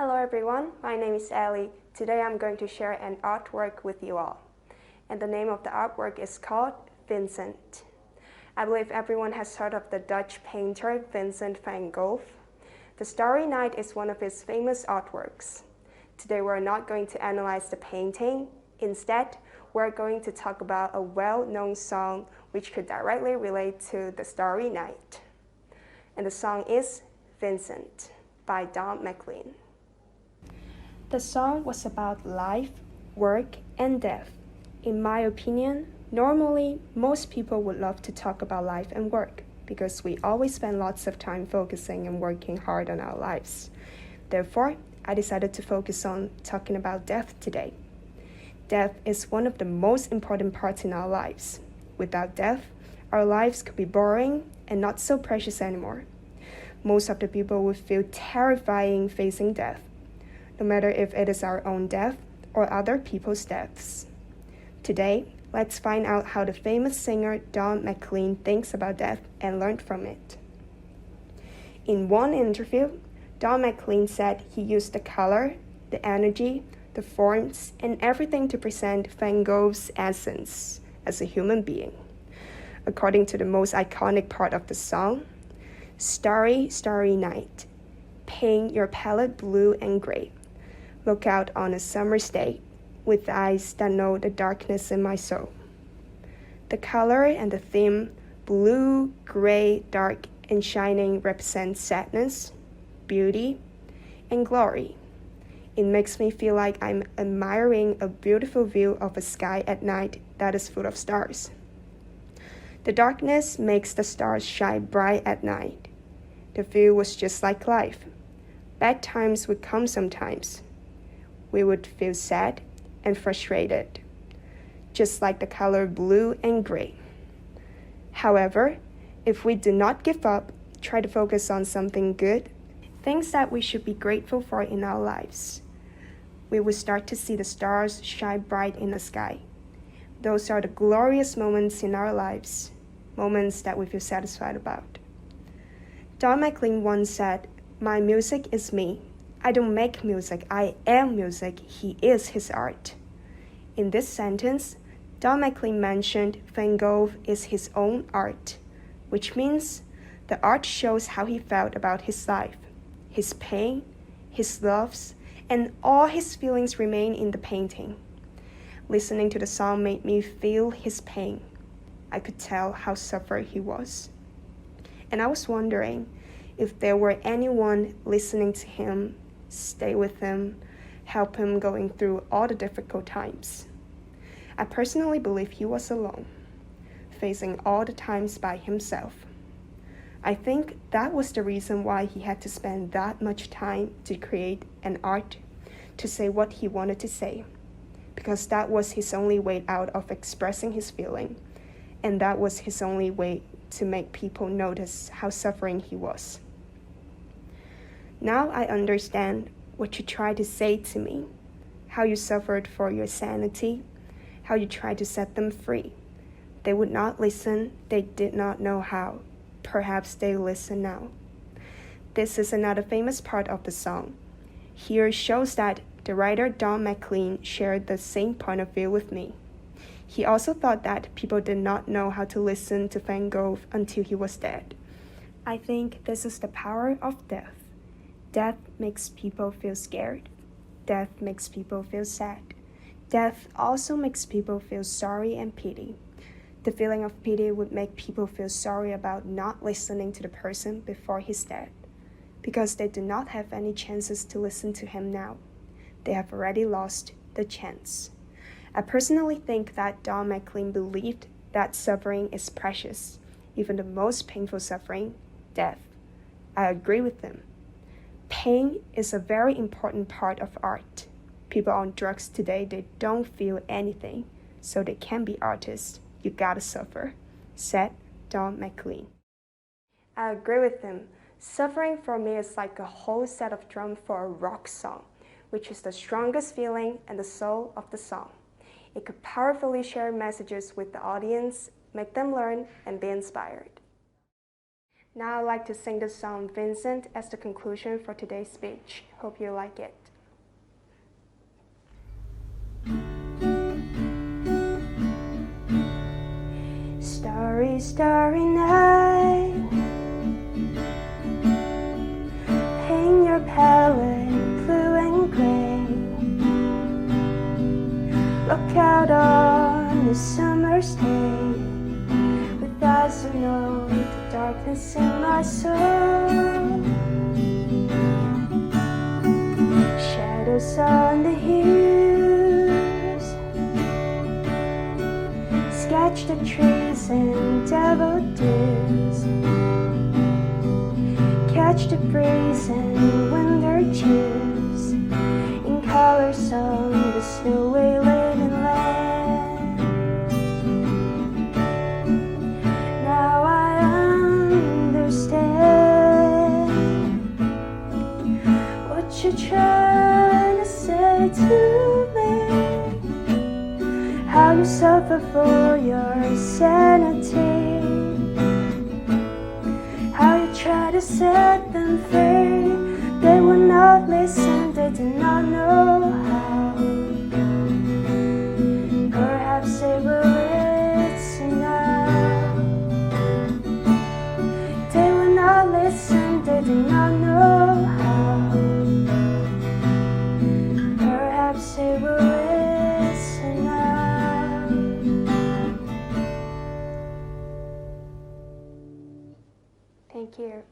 Hello everyone, my name is Ellie. Today I'm going to share an artwork with you all. And the name of the artwork is called Vincent. I believe everyone has heard of the Dutch painter Vincent van Gogh. The Starry Night is one of his famous artworks. Today we're not going to analyze the painting. Instead, we're going to talk about a well-known song which could directly relate to the Starry Night. And the song is Vincent by Don McLean. The song was about life, work, and death. In my opinion, normally most people would love to talk about life and work because we always spend lots of time focusing and working hard on our lives. Therefore, I decided to focus on talking about death today. Death is one of the most important parts in our lives. Without death, our lives could be boring and not so precious anymore. Most of the people would feel terrifying facing death, no matter if it is our own death or other people's deaths. Today, let's find out how the famous singer Don McLean thinks about death and learn from it. In one interview, Don McLean said he used the color, the energy, the forms, and everything to present Van Gogh's essence as a human being. According to the most iconic part of the song, Starry, starry night, paint your palette blue and gray. Look out on a summer's day with eyes that know the darkness in my soul. The color and the theme, blue, gray, dark, and shining, represent sadness, beauty, and glory. It makes me feel like I'm admiring a beautiful view of a sky at night that is full of stars. The darkness makes the stars shine bright at night. The view was just like life. Bad times would come sometimes. We would feel sad and frustrated, just like the color blue and gray. However, if we do not give up, try to focus on something good, things that we should be grateful for in our lives, we will start to see the stars shine bright in the sky. Those are the glorious moments in our lives, moments that we feel satisfied about. Don McLean once said, "My music is me. I don't make music, I am music, he is his art." In this sentence, Don McLean mentioned Van Gogh is his own art, which means the art shows how he felt about his life, his pain, his loves, and all his feelings remain in the painting. Listening to the song made me feel his pain. I could tell how suffered he was. And I was wondering if there were anyone listening to him, stay with him, help him going through all the difficult times. I personally believe he was alone, facing all the times by himself. I think that was the reason why he had to spend that much time to create an art, to say what he wanted to say, because that was his only way out of expressing his feeling, and that was his only way to make people notice how suffering he was. Now I understand what you tried to say to me, how you suffered for your sanity, how you tried to set them free. They would not listen, they did not know how. Perhaps they listen now. This is another famous part of the song. Here shows that the writer Don McLean shared the same point of view with me. He also thought that people did not know how to listen to Van Gogh until he was dead. I think this is the power of death. Death makes people feel scared. Death makes people feel sad. Death also makes people feel sorry and pity. The feeling of pity would make people feel sorry about not listening to the person before he's dead, because they do not have any chances to listen to him now. They have already lost the chance. I personally think that Don McLean believed that suffering is precious, even the most painful suffering, death. I agree with him. Pain is a very important part of art. People on drugs today, they don't feel anything, so they can't be artists. You gotta suffer, said Don McLean. I agree with him. Suffering for me is like a whole set of drums for a rock song, which is the strongest feeling and the soul of the song. It could powerfully share messages with the audience, make them learn, and be inspired. Now I'd like to sing the song Vincent as the conclusion for today's speech. Hope you like it. Starry, starry night, paint your palette blue and gray. Look out on the summer's day, with eyes who know the darkness in my soul. Shadows on the hills, sketch the trees and daffodils, catch the breeze and winter chills in colors on the snowy living land. Now I understand what you're trying to say to me, how you suffer for your sanity, how you try to set them free. They would not listen, they did not know how. Perhaps they will listen now. They would not listen, they did not know how. Perhaps they will listen now. Thank you.